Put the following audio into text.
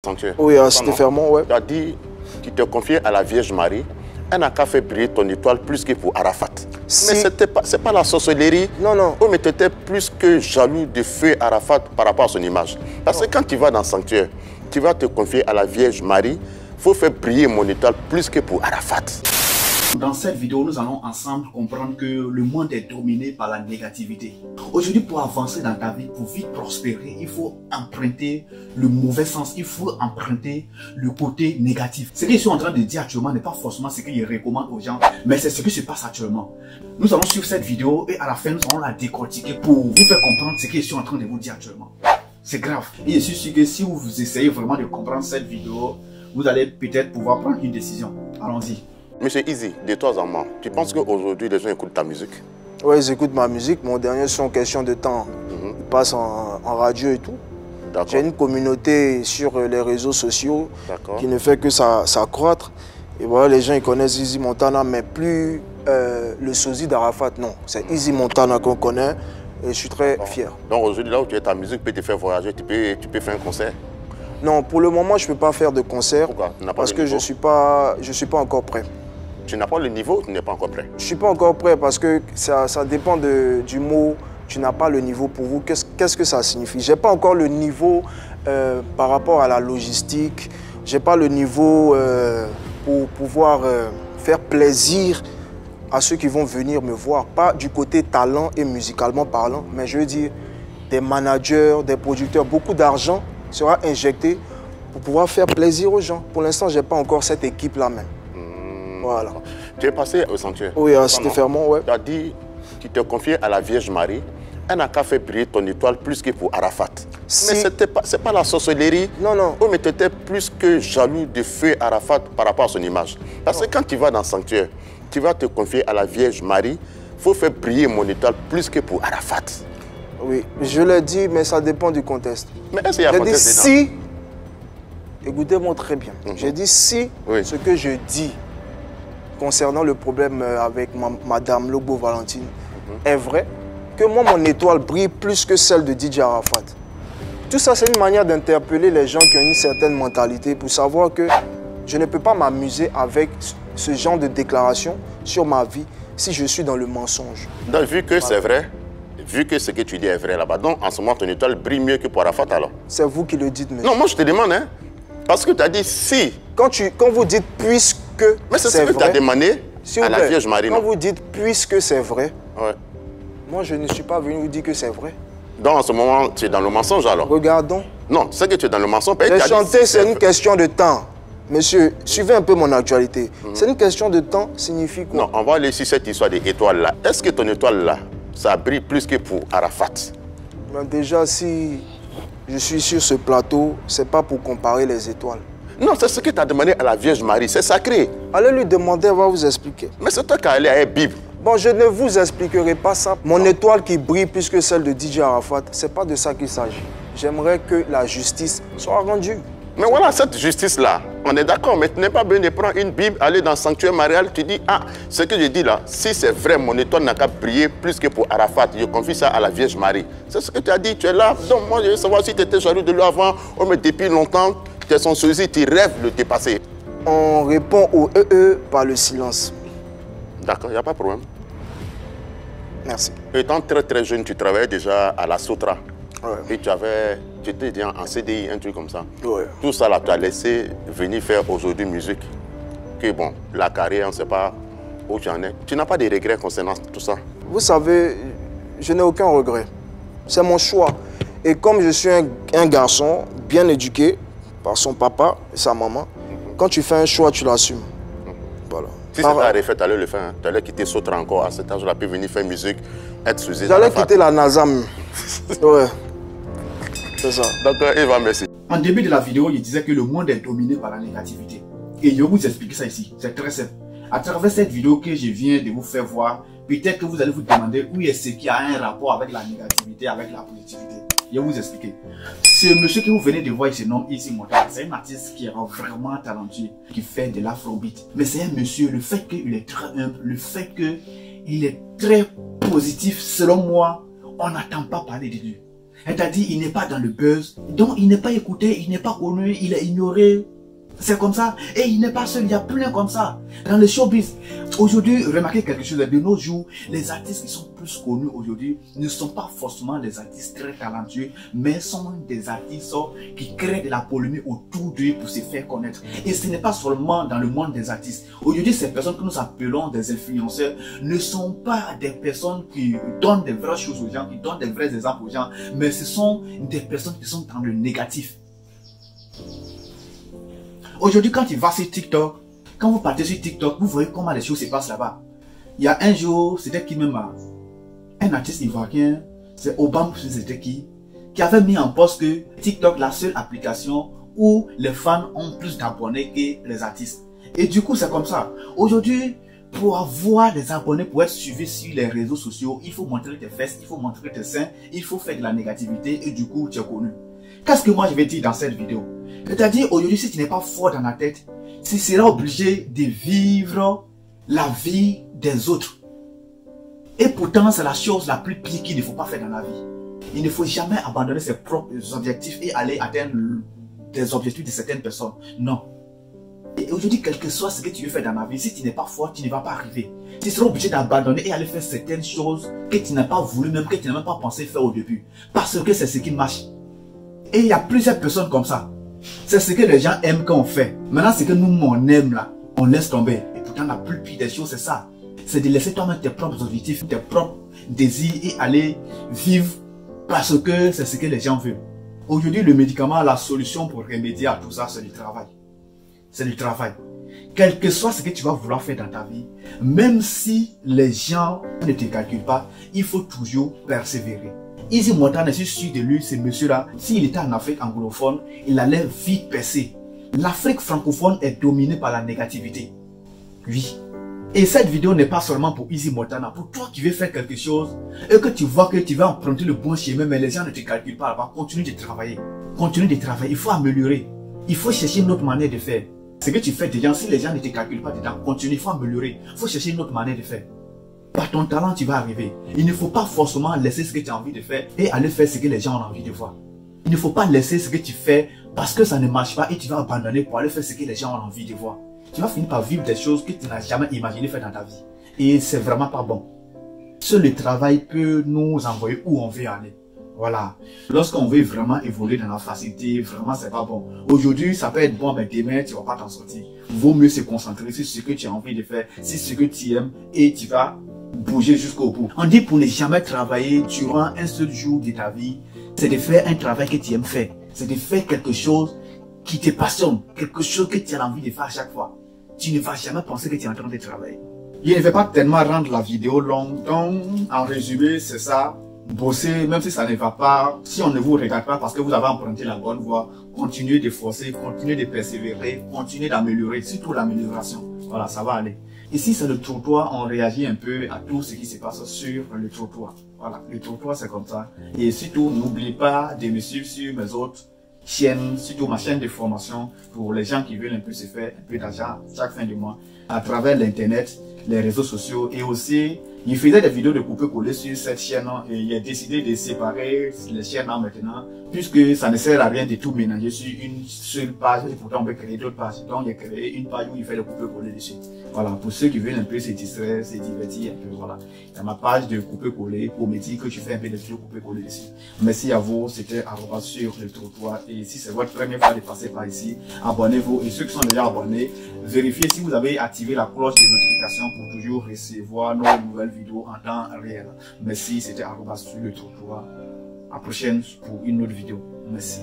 Sanctuaire. Oui, c'était Fermont, ouais. Tu as dit, tu t'es confié à la Vierge Marie. Elle n'a qu'à faire briller ton étoile plus que pour Arafat. Si. Mais c'est pas la sorcellerie. Non, non. Oh, mais tu étais plus que jaloux de feu Arafat par rapport à son image. Parce que quand tu vas dans le sanctuaire, tu vas te confier à la Vierge Marie. Il faut faire briller mon étoile plus que pour Arafat. Dans cette vidéo, nous allons ensemble comprendre que le monde est dominé par la négativité. Aujourd'hui, pour avancer dans ta vie, pour vite prospérer, il faut emprunter le mauvais sens, il faut emprunter le côté négatif. Ce que je suis en train de dire actuellement n'est pas forcément ce qu'il recommande aux gens, mais c'est ce qui se passe actuellement. Nous allons suivre cette vidéo et à la fin, nous allons la décortiquer pour vous faire comprendre ce que je suis en train de vous dire actuellement. C'est grave. Et je suis sûr que si vous essayez vraiment de comprendre cette vidéo, vous allez peut-être pouvoir prendre une décision. Allons-y. Monsieur Easy, de toi en moi, tu penses qu'aujourd'hui les gens écoutent ta musique? Oui, ils écoutent ma musique. Mon dernier son, question de temps, il passe en radio et tout. J'ai une communauté sur les réseaux sociaux qui ne fait que s'accroître. Et voilà, les gens ils connaissent Easy Montana, mais plus le sosie d'Arafat, non. C'est Easy Montana qu'on connaît et je suis très fier. Donc aujourd'hui, là où tu es, ta musique peut te faire voyager, tu peux faire un concert? Non, pour le moment, je ne peux pas faire de concert. Pourquoi? Parce que je ne suis pas encore prêt. Tu n'as pas le niveau, tu n'es pas encore prêt? Je ne suis pas encore prêt parce que ça dépend du mot. Tu n'as pas le niveau pour vous. Qu'est-ce que ça signifie? Je n'ai pas encore le niveau par rapport à la logistique. Je n'ai pas le niveau pour pouvoir faire plaisir à ceux qui vont venir me voir. Pas du côté talent et musicalement parlant, mais je veux dire des managers, des producteurs. Beaucoup d'argent sera injecté pour pouvoir faire plaisir aux gens. Pour l'instant, je n'ai pas encore cette équipe-là même. Voilà. Tu es passé au sanctuaire? Oui, c'était Fermont, ouais. Tu as dit, tu t'es confié à la Vierge Marie. Elle n'a qu'à faire briller ton étoile plus que pour Arafat. Si. Mais c'est pas la sorcellerie. Non, non. Oh, mais tu étais plus que jaloux de feu Arafat par rapport à son image. Parce que quand tu vas dans le sanctuaire, tu vas te confier à la Vierge Marie. Il faut faire briller mon étoile plus que pour Arafat. Oui, je l'ai dit, mais ça dépend du contexte. Mais est-ce qu'il y a un contexte dedans? Si, écoutez-moi très bien, j'ai dit si ce que je dis concernant le problème avec Madame Lobo Valentine est vrai, que moi, mon étoile brille plus que celle de DJ Arafat. Tout ça, c'est une manière d'interpeller les gens qui ont une certaine mentalité pour savoir que je ne peux pas m'amuser avec ce genre de déclaration sur ma vie si je suis dans le mensonge. Donc, vu que c'est vrai, vu que ce que tu dis est vrai là-bas, donc en ce moment, ton étoile brille mieux que pour Arafat alors? C'est vous qui le dites, monsieur. Non, moi je te demande, hein. Parce que tu as dit si. Quand vous dites puisque mais c'est ce que tu as demandé à la Vierge Marie. Quand vous dites puisque c'est vrai, ouais. Moi je ne suis pas venu vous dire que c'est vrai. Donc en ce moment, tu es dans le mensonge alors? Regardons. Non, c'est que tu es dans le mensonge. Les chanter, c'est une question de temps. Monsieur, suivez un peu mon actualité. C'est une question de temps, signifie quoi? Non, on va aller sur cette histoire d'étoile là. Est-ce que ton étoile là, ça brille plus que pour Arafat? Ben déjà, si je suis sur ce plateau, c'est pas pour comparer les étoiles. Non, c'est ce que tu as demandé à la Vierge Marie, c'est sacré. Allez lui demander, elle va vous expliquer. Mais c'est toi qui as allé à la Bible. Bon, je ne vous expliquerai pas ça. Mon étoile qui brille plus que celle de DJ Arafat, c'est pas de ça qu'il s'agit. J'aimerais que la justice soit rendue. Mais voilà, cette justice-là, on est d'accord, mais tu n'es pas besoin de prendre une Bible, aller dans le sanctuaire marial, tu dis, ah, ce que je dis là, si c'est vrai, mon étoile n'a qu'à briller plus que pour Arafat, je confie ça à la Vierge Marie. C'est ce que tu as dit, tu es là, donc moi je veux savoir si tu étais jaloux de lui avant, oh, mais depuis longtemps, tu es son sosie, tu rêves de le dépasser. On répond au par le silence. D'accord, il n'y a pas de problème. Merci. Étant très jeune, tu travaillais déjà à la Sotra. Ouais. Et tu étais déjà en CDI, un truc comme ça. Ouais. Tout ça là, tu as laissé venir faire aujourd'hui musique. Que bon, la carrière, on ne sait pas où tu en es. Tu n'as pas de regrets concernant tout ça? Vous savez, je n'ai aucun regret. C'est mon choix. Et comme je suis un garçon bien éduqué par son papa et sa maman, quand tu fais un choix, tu l'assumes. Voilà. Si c'était à refaire, tu allais le faire. Hein. Tu allais quitter Sotra encore à cet âge-là, puis venir faire musique, être sous. J'allais quitter la NASA. Ouais. C'est ça. Docteur Eva, merci. En début de la vidéo, il disait que le monde est dominé par la négativité. Et je vais vous expliquer ça ici. C'est très simple. À travers cette vidéo que je viens de vous faire voir, peut-être que vous allez vous demander où est-ce qu'il y a un rapport avec la négativité, avec la positivité. Je vais vous expliquer. Ce monsieur que vous venez de voir, il se nomme Easy Montana. C'est un artiste qui est vraiment talentueux, qui fait de l'afrobeat. Mais c'est un monsieur, le fait qu'il est très humble, le fait qu'il est très positif, selon moi, on n'attend pas parler de lui. Elle t'a dit il n'est pas dans le buzz, donc il n'est pas écouté, il n'est pas connu, il est ignoré. C'est comme ça. Et il n'est pas seul, il y a plein comme ça. Dans le showbiz. Aujourd'hui, remarquez quelque chose. De nos jours, les artistes qui sont plus connus aujourd'hui ne sont pas forcément des artistes très talentueux, mais sont des artistes qui créent de la polémique autour d'eux pour se faire connaître. Et ce n'est pas seulement dans le monde des artistes. Aujourd'hui, ces personnes que nous appelons des influenceurs ne sont pas des personnes qui donnent des vraies choses aux gens, qui donnent des vrais exemples aux gens, mais ce sont des personnes qui sont dans le négatif. Aujourd'hui, quand tu vas sur TikTok, quand vous partez sur TikTok, vous voyez comment les choses se passent là-bas. Il y a un jour, c'était qui même, un artiste ivoirien, c'est Obama, c'était qui avait mis en poste que TikTok, la seule application où les fans ont plus d'abonnés que les artistes. Et du coup, c'est comme ça. Aujourd'hui, pour avoir des abonnés, pour être suivi sur les réseaux sociaux, il faut montrer tes fesses, il faut montrer tes seins, il faut faire de la négativité et du coup, tu es connu. Qu'est-ce que moi je vais dire dans cette vidéo? C'est-à-dire, aujourd'hui, si tu n'es pas fort dans la tête, tu seras obligé de vivre la vie des autres. Et pourtant, c'est la chose la plus pire qu'il ne faut pas faire dans la vie. Il ne faut jamais abandonner ses propres objectifs et aller atteindre des objectifs de certaines personnes. Non. Et aujourd'hui, quel que soit ce que tu veux faire dans la vie, si tu n'es pas fort, tu ne vas pas arriver. Tu seras obligé d'abandonner et aller faire certaines choses que tu n'as pas voulu, même que tu n'as même pas pensé faire au début. Parce que c'est ce qui marche. Et il y a plusieurs personnes comme ça. C'est ce que les gens aiment quand on fait. Maintenant, ce que nous, on aime là, on laisse tomber. Et pourtant, la plus pire des choses, c'est ça. C'est de laisser toi-même tes propres objectifs, tes propres désirs et aller vivre parce que c'est ce que les gens veulent. Aujourd'hui, le médicament, la solution pour remédier à tout ça, c'est du travail. C'est du travail. Quel que soit ce que tu vas vouloir faire dans ta vie, même si les gens ne te calculent pas, il faut toujours persévérer. Easy Montana, je suis sûr de lui, ce monsieur-là, s'il était en Afrique anglophone, il allait vite percer. L'Afrique francophone est dominée par la négativité. Oui. Et cette vidéo n'est pas seulement pour Easy Montana. Pour toi qui veux faire quelque chose et que tu vois que tu vas emprunter le bon chemin, mais les gens ne te calculent pas là-bas, continue de travailler. Continue de travailler. Il faut améliorer. Il faut chercher une autre manière de faire. Ce que tu fais déjà, si les gens ne te calculent pas dedans, continue. Il faut améliorer. Il faut chercher une autre manière de faire. Par ton talent, tu vas arriver. Il ne faut pas forcément laisser ce que tu as envie de faire et aller faire ce que les gens ont envie de voir. Il ne faut pas laisser ce que tu fais parce que ça ne marche pas et tu vas abandonner pour aller faire ce que les gens ont envie de voir. Tu vas finir par vivre des choses que tu n'as jamais imaginé faire dans ta vie. Et c'est vraiment pas bon. Seul le travail peut nous envoyer où on veut aller. Voilà. Lorsqu'on veut vraiment évoluer dans la facilité, vraiment c'est pas bon. Aujourd'hui, ça peut être bon, mais demain, tu vas pas t'en sortir. Vaut mieux se concentrer sur ce que tu as envie de faire, sur ce que tu aimes et tu vas bouger jusqu'au bout. On dit pour ne jamais travailler durant un seul jour de ta vie, c'est de faire un travail que tu aimes faire. C'est de faire quelque chose qui te passionne, quelque chose que tu as envie de faire à chaque fois. Tu ne vas jamais penser que tu es en train de travailler. Je ne vais pas tellement rendre la vidéo longue, donc en résumé, c'est ça. Bosser, même si ça ne va pas, si on ne vous regarde pas parce que vous avez emprunté la bonne voie, continuez de forcer, continuez de persévérer, continuez d'améliorer, surtout l'amélioration. Voilà, ça va aller. Ici, c'est le trottoir, on réagit un peu à tout ce qui se passe sur le trottoir. Voilà, le trottoir, c'est comme ça. Et surtout, n'oubliez pas de me suivre sur mes autres chaînes, surtout ma chaîne de formation pour les gens qui veulent un peu se faire un peu d'argent chaque fin de mois à travers l'internet, les réseaux sociaux et aussi il faisait des vidéos de couper-coller sur cette chaîne et il a décidé de séparer les chaînes maintenant puisque ça ne sert à rien de tout mélanger sur une seule page et pourtant on peut créer d'autres pages. Donc il a créé une page où il fait le couper-coller dessus. Voilà, pour ceux qui veulent un peu se distraire, se divertir un peu, voilà. Il y a ma page de couper-coller pour me dire que je fais un peu de vidéos couper-coller dessus. Merci à vous, c'était @ sur le trottoir et si c'est votre première fois de passer par ici, abonnez-vous et ceux qui sont déjà abonnés, vérifiez si vous avez activé la cloche de notification pour toujours recevoir nos nouvelles vidéos en temps réel. Merci, c'était @ sur le trottoir. À la prochaine pour une autre vidéo. Merci.